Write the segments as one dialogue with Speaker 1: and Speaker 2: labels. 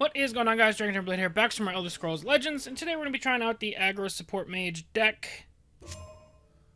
Speaker 1: What is going on, guys? DragonTamerBlayde here, back from our Elder Scrolls Legends, and today we're going to be trying out the Aggro Support Mage deck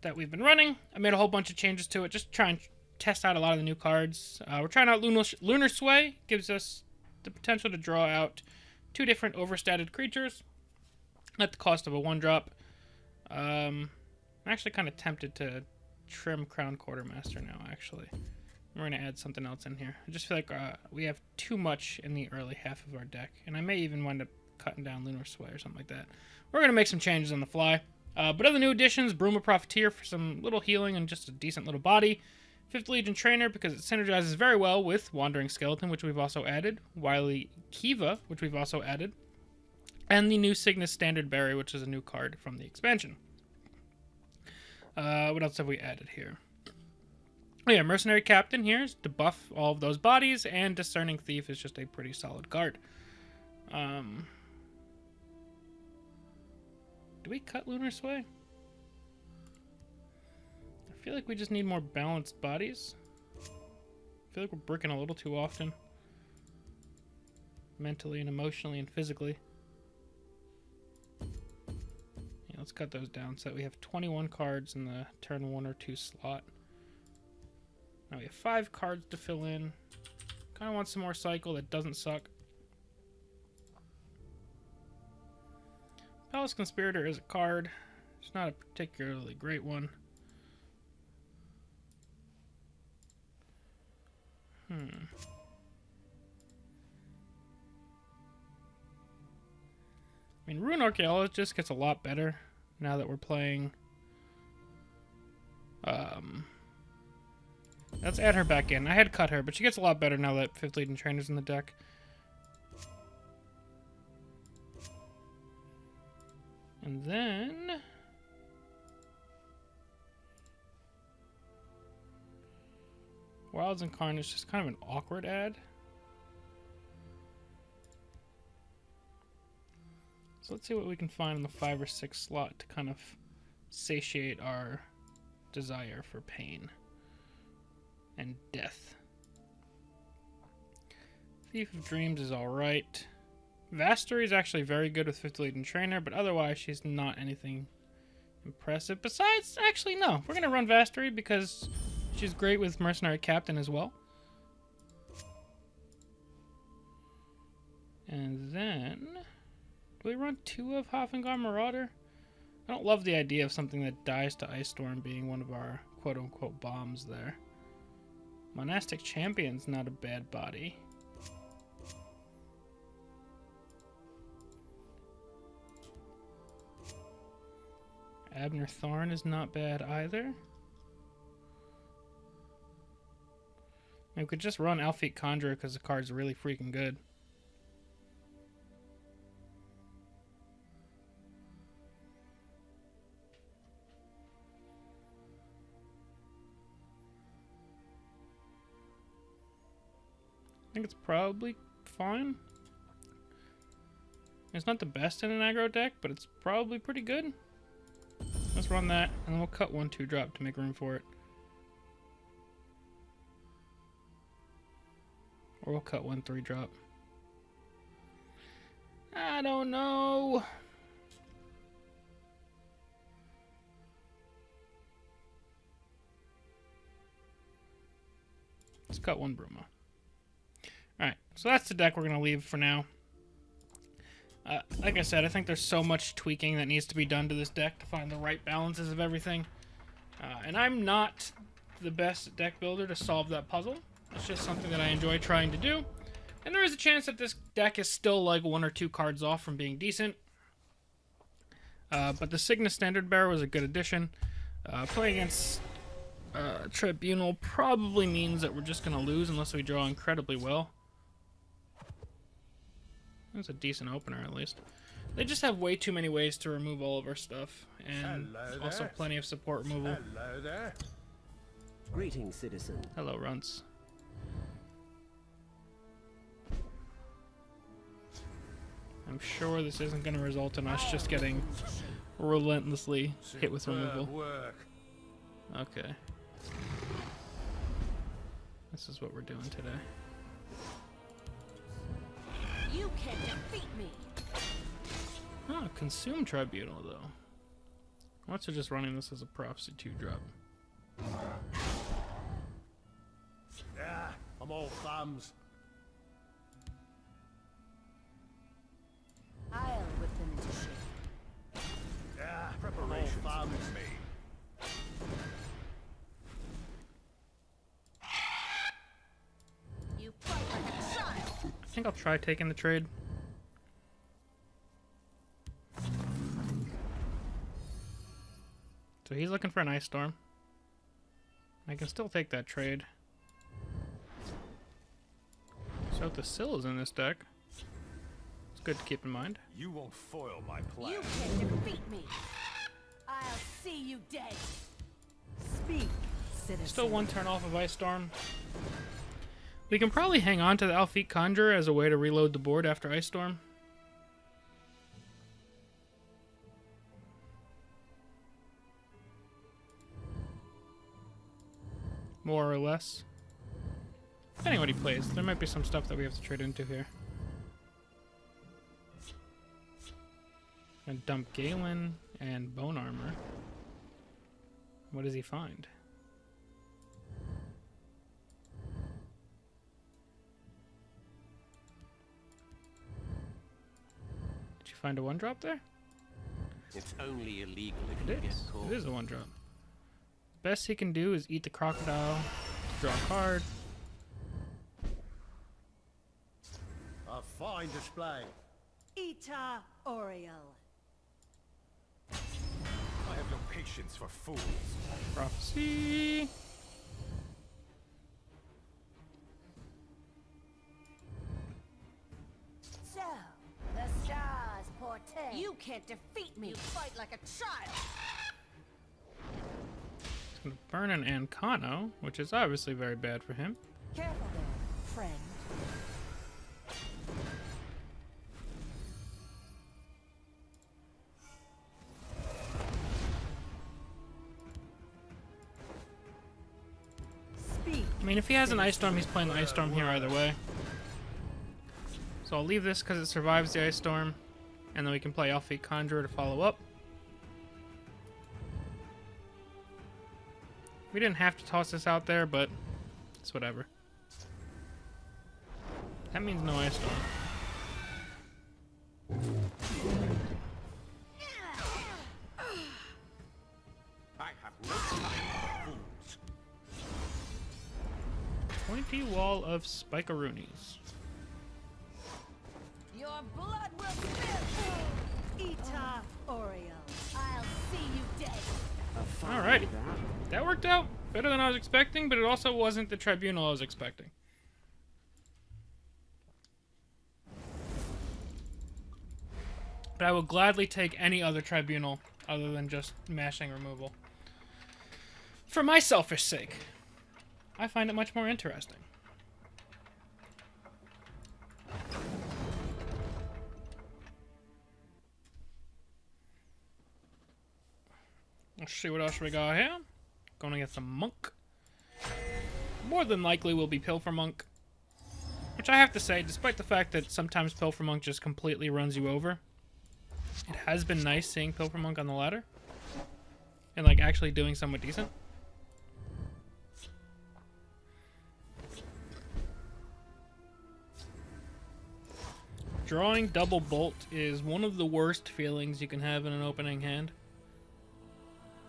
Speaker 1: that we've been running. I made a whole bunch of changes to it, just try and test out a lot of the new cards. We're trying out Lunar Sway, gives us the potential to draw out 2 different overstated creatures at the cost of a 1-drop. I'm actually kind of tempted to trim Crown Quartermaster now, actually. We're going to add something else in here. I just feel like we have too much in the early half of our deck. And I may even wind up cutting down Lunar Sway or something like that. We're going to make some changes on the fly. But other new additions, Bruma Profiteer for some little healing and just a decent little body. 5th Legion Trainer because it synergizes very well with Wandering Skeleton, which we've also added. Wily Kiva, which we've also added. And the new Cygnus Standard Berry, which is a new card from the expansion. What else have we added here? Oh yeah, Mercenary Captain here is to buff all of those bodies, and Discerning Thief is just a pretty solid card. Do we cut Lunar Sway? I feel like we just need more balanced bodies. I feel like we're bricking a little too often. Mentally and emotionally and physically. Yeah, let's cut those down so that we have 21 cards in the turn 1 or 2 slot. Now we have 5 cards to fill in. Kind of want some more cycle that doesn't suck. Palace Conspirator is a card. It's not a particularly great one. I mean, Rune Archaeologist gets a lot better now that we're playing. Let's add her back in. I had cut her, but she gets a lot better now that 5th Legion Trainer's in the deck. And then... Wilds Incarnate is just kind of an awkward add. So let's see what we can find in the 5 or 6 slot to kind of satiate our desire for pain and death. Thief of Dreams is alright. Vastery is actually very good with 5th Legion Trainer, but otherwise she's not anything impressive. Besides, actually no, we're going to run Vastery because she's great with Mercenary Captain as well. And then, do we run 2 of Hafengar Marauder? I don't love the idea of something that dies to Ice Storm being one of our quote-unquote bombs there. Monastic Champion's not a bad body. Abner Thorn is not bad either. We could just run Alfeet Conjurer because the card's really freaking good. I think it's probably fine. It's not the best in an aggro deck, but it's probably pretty good. Let's run that, and then we'll cut 1 2-drop to make room for it. Or we'll cut 1 3-drop. I don't know. Let's cut 1 Bruma. Alright, so that's the deck we're going to leave for now. Like I said, I think there's so much tweaking that needs to be done to this deck to find the right balances of everything. And I'm not the best deck builder to solve that puzzle. It's just something that I enjoy trying to do. And there is a chance that this deck is still like 1 or 2 cards off from being decent. But the Cygnus Standard Bearer was a good addition. Playing against Tribunal probably means that we're just going to lose unless we draw incredibly well. That's a decent opener, at least. They just have way too many ways to remove all of our stuff, and also plenty of support removal.
Speaker 2: Hello there.
Speaker 3: Greetings, citizen.
Speaker 1: Hello, Runts. I'm sure this isn't going to result in us just getting relentlessly hit with removal. Okay. This is what we're doing today.
Speaker 4: You
Speaker 2: can't defeat me.
Speaker 1: Oh, consume tribunal though. What's it just running this as a prophecy 2 drop?
Speaker 4: Yeah, I'm all thumbs.
Speaker 2: I'll whip them into shape.
Speaker 4: Yeah, preparations have been made.
Speaker 2: You fight like a child.
Speaker 1: I think I'll try taking the trade. So he's looking for an ice storm. I can still take that trade. So the sill is in this deck. It's good to keep in mind.
Speaker 4: You won't foil my plan.
Speaker 2: You can't defeat me. I'll see you dead. Speak, citizen.
Speaker 1: Still 1 turn off of ice storm. We can probably hang on to the Alfeet Conjurer as a way to reload the board after ice storm. More or less. Depending on what he plays. There might be some stuff that we have to trade into here. And dump Galen and Bone Armor. What does he find? Did you find a 1-drop there?
Speaker 3: It's only illegal if
Speaker 1: It
Speaker 3: you get
Speaker 1: is.
Speaker 3: caught.
Speaker 1: It is a 1-drop. Best he can do is eat the crocodile, draw a card.
Speaker 4: A fine display.
Speaker 2: Ita Oriel.
Speaker 4: I have no patience for fools.
Speaker 1: Prophecy.
Speaker 2: So, the stars portend. You can't defeat me. You fight like a child.
Speaker 1: He's going to burn an Ancano, which is obviously very bad for him.
Speaker 2: Careful there, friend. Speak.
Speaker 1: I mean, if he has an Ice Storm, he's playing the Ice Storm here either way. So I'll leave this because it survives the Ice Storm, and then we can play Alfeet Conjurer to follow up. We didn't have to toss this out there, but it's whatever. That means no Ice Storm.
Speaker 4: I have no time for fools.
Speaker 1: Pointy Wall of Spikeroonies.
Speaker 2: Your blood will spill. Ita Oriel. I'll see you dead.
Speaker 3: A fine
Speaker 1: Alrighty.
Speaker 3: that.
Speaker 1: That worked out better than I was expecting, but it also wasn't the tribunal I was expecting. But I will gladly take any other tribunal other than just mashing removal. For my selfish sake. I find it much more interesting. Let's see what else we got here. Going to get some Monk. More than likely will be Pilfer Monk. Which I have to say, despite the fact that sometimes Pilfer Monk just completely runs you over, it has been nice seeing Pilfer Monk on the ladder. And like actually doing somewhat decent. Drawing double bolt is one of the worst feelings you can have in an opening hand.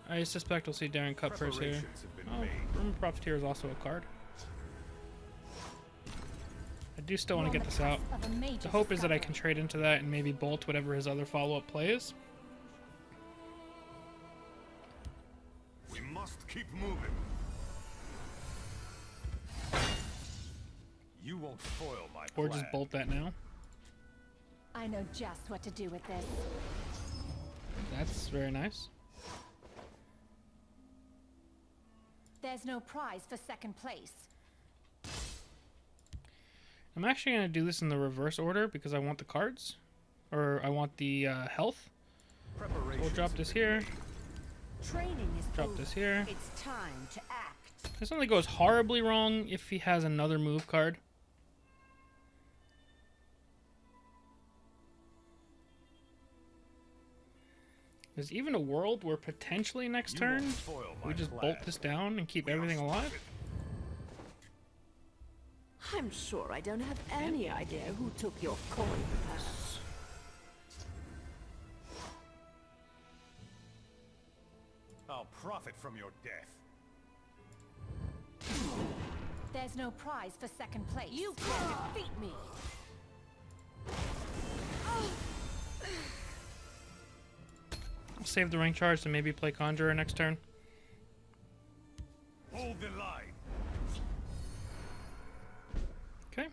Speaker 1: I suspect we'll see Darren Cutpurse here.
Speaker 4: Preparations have been
Speaker 1: Oh,
Speaker 4: made.
Speaker 1: Rumor Profiteer is also a card. I do still want to get this out. The hope is that I can trade into that and maybe bolt whatever his other follow-up play is.
Speaker 4: We must keep moving. You won't foil my
Speaker 1: Or
Speaker 4: plan.
Speaker 1: just bolt that now.
Speaker 2: I know just what to do with this.
Speaker 1: That's very nice.
Speaker 2: There's no prize for second place.
Speaker 1: I'm actually going to do this in the reverse order because I want the cards. Or I want the health. So we'll drop this here.
Speaker 2: Training is
Speaker 1: Drop
Speaker 2: over.
Speaker 1: this here.
Speaker 2: It's time to act.
Speaker 1: This only goes horribly wrong if he has another move card. There's even a world where potentially next turn we just bolt this down and keep everything alive.
Speaker 2: I'm sure I don't have any idea who took your coin purse.
Speaker 4: I'll profit from your death.
Speaker 2: There's no prize for second place. You can't defeat me.
Speaker 1: I'll save the ring charge to maybe play Conjurer next turn.
Speaker 4: Hold the line.
Speaker 1: Okay.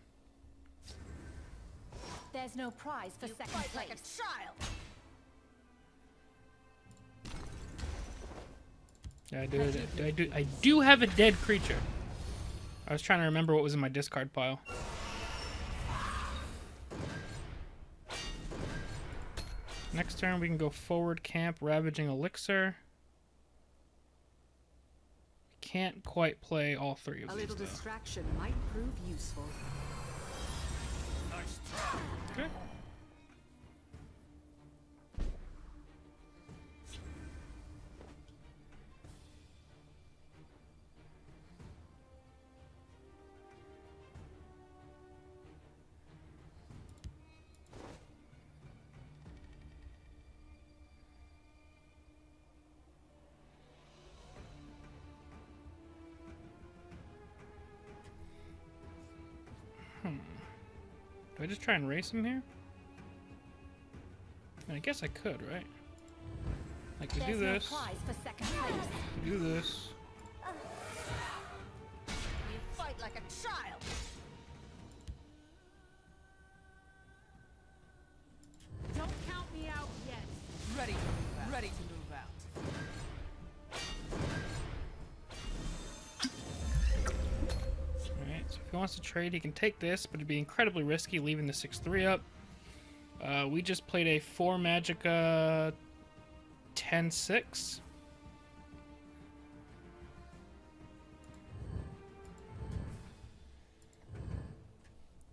Speaker 2: There's no prize for second place. Like a child.
Speaker 1: I do have a dead creature. I was trying to remember what was in my discard pile. Next turn we can go forward camp, Ravaging Elixir. Can't quite play all three of
Speaker 5: A
Speaker 1: these
Speaker 5: little
Speaker 1: though.
Speaker 5: distraction might prove useful.
Speaker 4: Nice try.
Speaker 1: Okay. Do I just try and race him here? I mean, I guess I could, right? Like, we do this.
Speaker 2: No prize for second place.
Speaker 1: We do this.
Speaker 2: You fight like a child.
Speaker 5: Don't count me out yet. Ready to move out.
Speaker 1: Alright, so if he wants to trade, he can take this, but it'd be incredibly risky leaving the 6-3 up. We just played a 4 Magicka 10-6.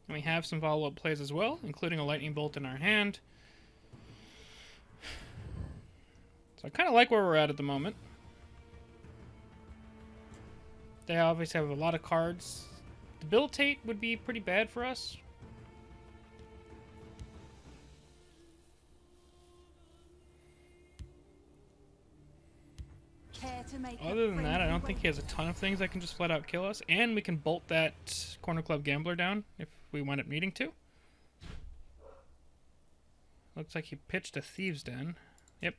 Speaker 1: And we have some follow-up plays as well, including a Lightning Bolt in our hand. So I kind of like where we're at the moment. They obviously have a lot of cards. Debilitate would be pretty bad for us.
Speaker 2: Care to make
Speaker 1: Other than that, I don't think he has a ton of things that can just flat out kill us. And we can bolt that Corner Club Gambler down if we wind up needing to. Looks like he pitched a Thieves' Den. Yep.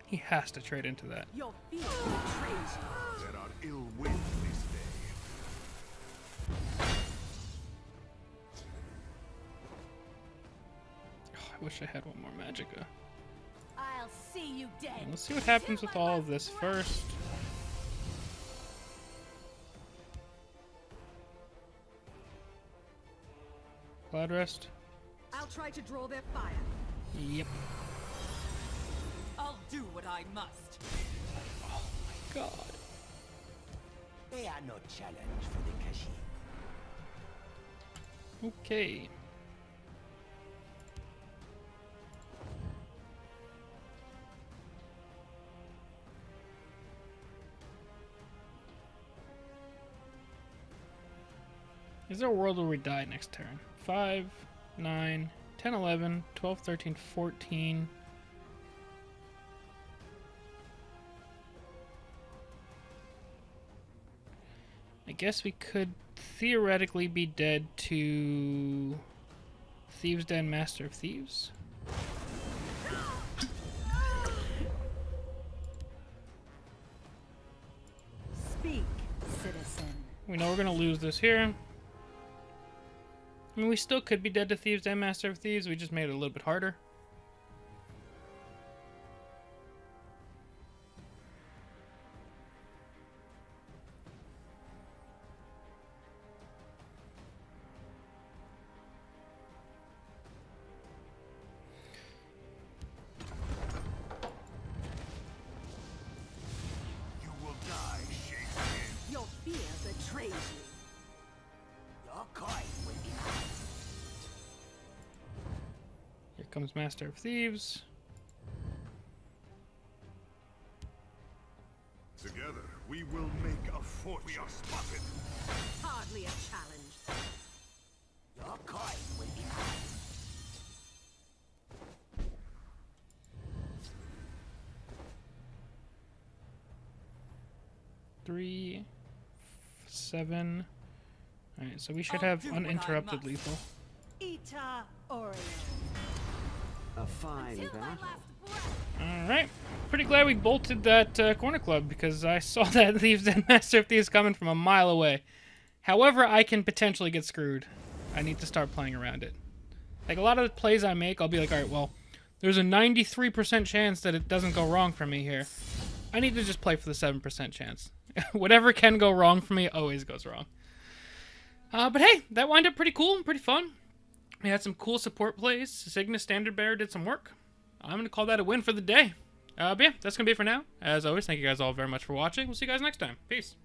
Speaker 1: He has to trade into that.
Speaker 5: Your fear betrays you.
Speaker 4: There are ill winds this day.
Speaker 1: Oh, I wish I had one more Magicka.
Speaker 2: I'll see you dead.
Speaker 1: And let's see what happens with all of this first. Cloud Rest.
Speaker 5: I'll try to draw their fire.
Speaker 1: Yep.
Speaker 5: I'll do what I must.
Speaker 1: God.
Speaker 3: They are no challenge for the Kashyyyk.
Speaker 1: Okay. Is there a world where we die next turn? 5, 9, 10, 11, 12, 13, 14. I guess we could theoretically be dead to Thieves' Den, Master of Thieves.
Speaker 2: Speak, citizen.
Speaker 1: We know we're going to lose this here. I mean, we still could be dead to Thieves' Den, Master of Thieves. We just made it a little bit harder.
Speaker 4: You will die, Shakespeare.
Speaker 5: Your fear betrays you.
Speaker 3: Your coin will be mine.
Speaker 1: Comes Master of Thieves.
Speaker 6: Together, we will make a fortune. We are spotted.
Speaker 5: Hardly a challenge.
Speaker 3: Your coin will be mine.
Speaker 1: 3, 7. All right, so we should have uninterrupted lethal.
Speaker 2: Ita Oreo.
Speaker 7: A fine
Speaker 5: Till my
Speaker 7: battle.
Speaker 5: last breath.
Speaker 1: All right, pretty glad we bolted that corner club because I saw that Thieves and Master of Thieves coming from a mile away. However, I can potentially get screwed. I need to start playing around it. Like a lot of the plays I make, I'll be like, all right, well, there's a 93% chance that it doesn't go wrong for me here. I need to just play for the 7% chance. Whatever can go wrong for me always goes wrong. But hey, that wound up pretty cool and pretty fun. We had some cool support plays. Cygnus Standard Bearer did some work. I'm going to call that a win for the day. But yeah, that's going to be it for now. As always, thank you guys all very much for watching. We'll see you guys next time. Peace.